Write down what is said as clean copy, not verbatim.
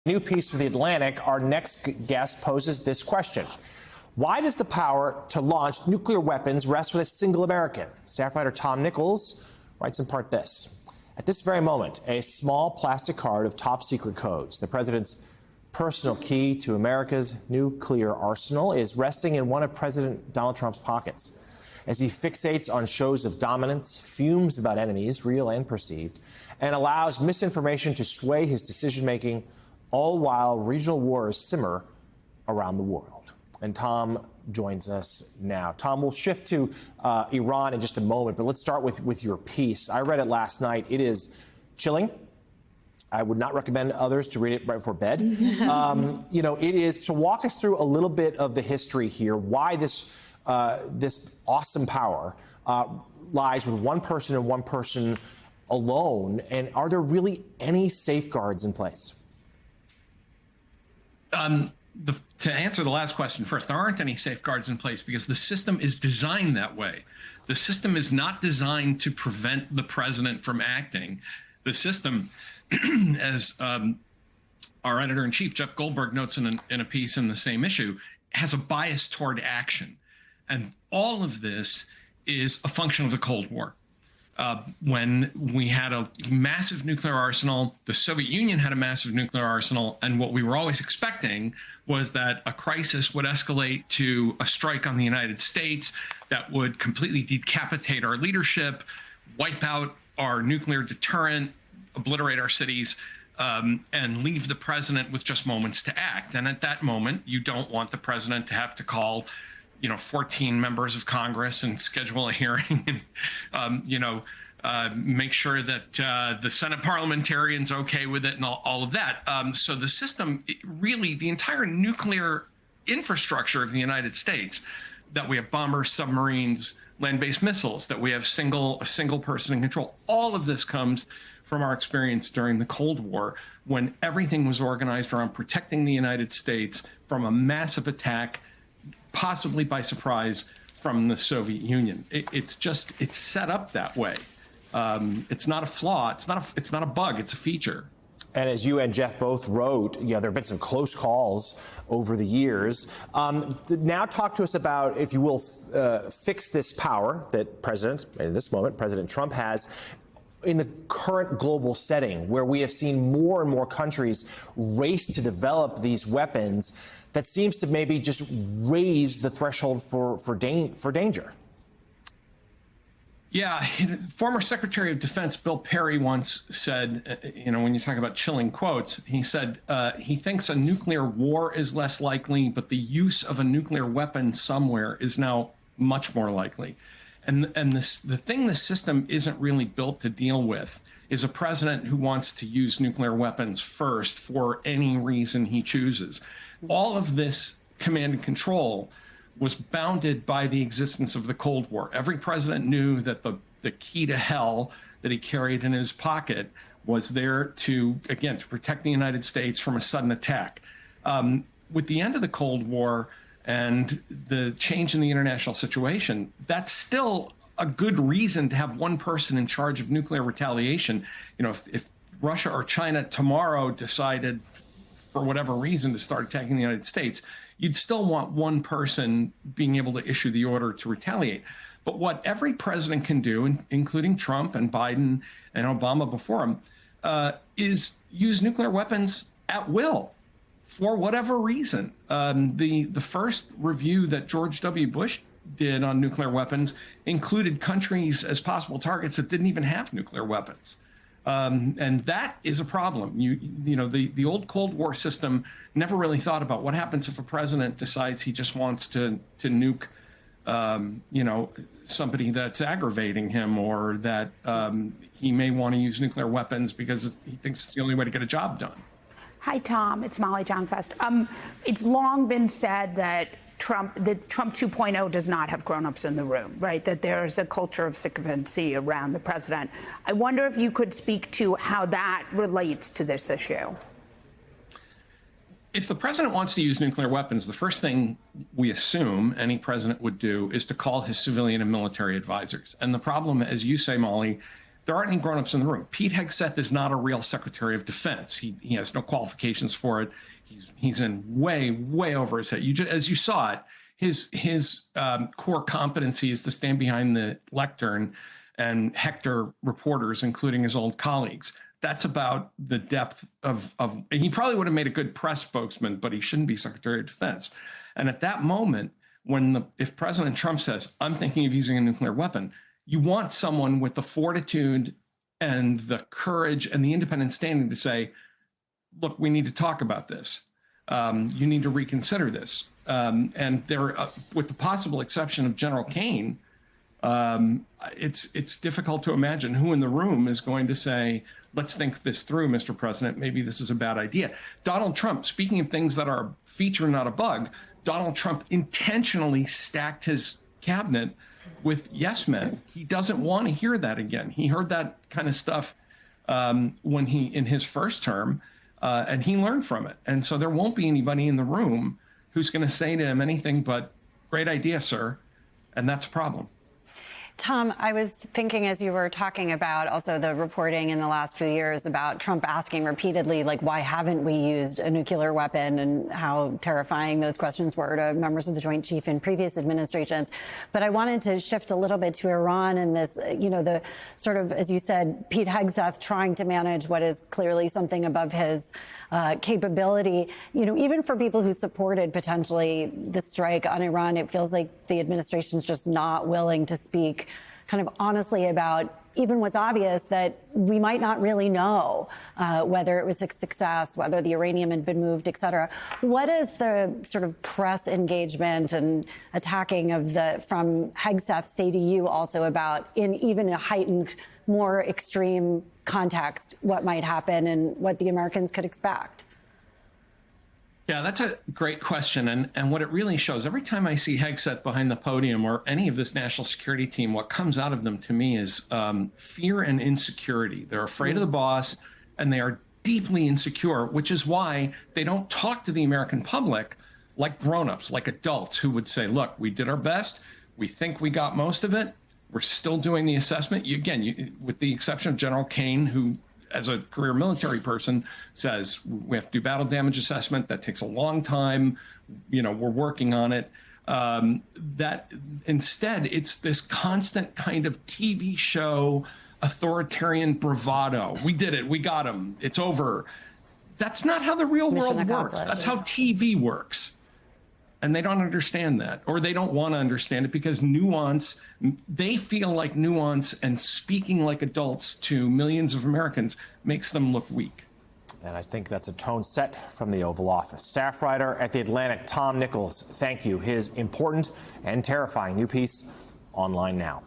New piece for The Atlantic, our next guest poses this question. Why does the power to launch nuclear weapons rest with a single American? Staff writer Tom Nichols writes in part this. At this very moment, a small plastic card of top secret codes, the president's personal key to America's nuclear arsenal, is resting in one of President Donald Trump's pockets. As he fixates on shows of dominance, fumes about enemies, real and perceived, and allows misinformation to sway his decision-making, all while regional wars simmer around the world. And Tom joins us now. Tom, we'll shift to Iran in just a moment, but let's start with your piece. I read it last night. It is chilling. I would not recommend others to read it right before bed. It is to walk us through a little bit of the history here, why this awesome power lies with one person and one person alone, and are there really any safeguards in place? To answer the last question first, there aren't any safeguards in place because the system is designed that way. The system is not designed to prevent the president from acting. The system, as our editor-in-chief, Jeff Goldberg, notes in a piece in the same issue, has a bias toward action. And all of this is a function of the Cold War. When we had a massive nuclear arsenal, the Soviet Union had a massive nuclear arsenal, and what we were always expecting was that a crisis would escalate to a strike on the United States that would completely decapitate our leadership, wipe out our nuclear deterrent, obliterate our cities, and leave the president with just moments to act. And at that moment, you don't want the president to have to call 14 members of Congress and schedule a hearing and, make sure that the Senate parliamentarians okay with it and all of that. So the system, really, the entire nuclear infrastructure of the United States, that we have bombers, submarines, land-based missiles, that we have a single person in control, all of this comes from our experience during the Cold War, when everything was organized around protecting the United States from a massive attack, possibly by surprise, from the Soviet Union. It's set up that way. It's not a flaw. It's not a bug. It's a feature. And as you and Jeff both wrote, there have been some close calls over the years. Now talk to us about, if you will, fix this power that in this moment, President Trump has in the current global setting, where we have seen more and more countries race to develop these weapons that seems to maybe just raise the threshold for danger. Yeah, former Secretary of Defense Bill Perry once said, when you talk about chilling quotes, he said he thinks a nuclear war is less likely, but the use of a nuclear weapon somewhere is now much more likely. And the thing the system isn't really built to deal with is a president who wants to use nuclear weapons first for any reason he chooses. All of this command and control was bounded by the existence of the Cold War. Every president knew that the key to hell that he carried in his pocket was there to protect the United States from a sudden attack. With the end of the Cold War and the change in the international situation, that's still a good reason to have one person in charge of nuclear retaliation. If Russia or China tomorrow decided, for whatever reason, to start attacking the United States, you'd still want one person being able to issue the order to retaliate. But what every president can do, including Trump and Biden and Obama before him, is use nuclear weapons at will for whatever reason. The first review that George W. Bush did on nuclear weapons included countries as possible targets that didn't even have nuclear weapons. And that is a problem. The old Cold War system never really thought about what happens if a president decides he just wants to nuke, somebody that's aggravating him, or that he may want to use nuclear weapons because he thinks it's the only way to get a job done. Hi, Tom. It's Molly Jong-Fast. It's long been said that Trump 2.0 does not have grown-ups in the room, right? That there's a culture of sycophancy around the president. I wonder if you could speak to how that relates to this issue. If the president wants to use nuclear weapons, the first thing we assume any president would do is to call his civilian and military advisors. And the problem, as you say, Molly, there aren't any grown-ups in the room. Pete Hegseth is not a real Secretary of Defense. He has no qualifications for it. He's in way over his head. As you saw it, his core competency is to stand behind the lectern and hector reporters, including his old colleagues. That's about the depth of he probably would have made a good press spokesman, but he shouldn't be Secretary of Defense. And at that moment, if President Trump says, I'm thinking of using a nuclear weapon, you want someone with the fortitude and the courage and the independent standing to say, look, we need to talk about this. You need to reconsider this. And there, with the possible exception of General Kane, it's difficult to imagine who in the room is going to say, let's think this through, Mr. President. Maybe this is a bad idea. Donald Trump, speaking of things that are a feature, not a bug, Donald Trump intentionally stacked his cabinet with yes men. He doesn't want to hear that again. He heard that kind of stuff in his first term, and he learned from it. And so there won't be anybody in the room who's going to say to him anything but, great idea, sir. And that's a problem. Tom, I was thinking as you were talking about also the reporting in the last few years about Trump asking repeatedly, like, why haven't we used a nuclear weapon, and how terrifying those questions were to members of the Joint Chief in previous administrations. But I wanted to shift a little bit to Iran and this, the sort of, as you said, Pete Hegseth trying to manage what is clearly something above his capability. Even for people who supported potentially the strike on Iran, it feels like the administration's just not willing to speak kind of honestly about even what's obvious, that we might not really know whether it was a success, whether the uranium had been moved, et cetera. What does the sort of press engagement and attacking from Hegseth say to you also about, in even a heightened, more extreme context, what might happen and what the Americans could expect? Yeah, that's a great question. And what it really shows, every time I see Hegseth behind the podium or any of this national security team, what comes out of them to me is fear and insecurity. They're afraid of the boss, and they are deeply insecure, which is why they don't talk to the American public like grown-ups, like adults who would say, look, we did our best. We think we got most of it. We're still doing the assessment. With the exception of General Kane, who, as a career military person, says we have to do battle damage assessment. That takes a long time. We're working on it. That instead, it's this constant kind of TV show, authoritarian bravado. We did it. We got him. It's over. That's not how the real world works. That's how TV works. And they don't understand that, or they don't want to understand it, because they feel like nuance and speaking like adults to millions of Americans makes them look weak. And I think that's a tone set from the Oval Office. Staff writer at The Atlantic, Tom Nichols, thank you. His important and terrifying new piece online now.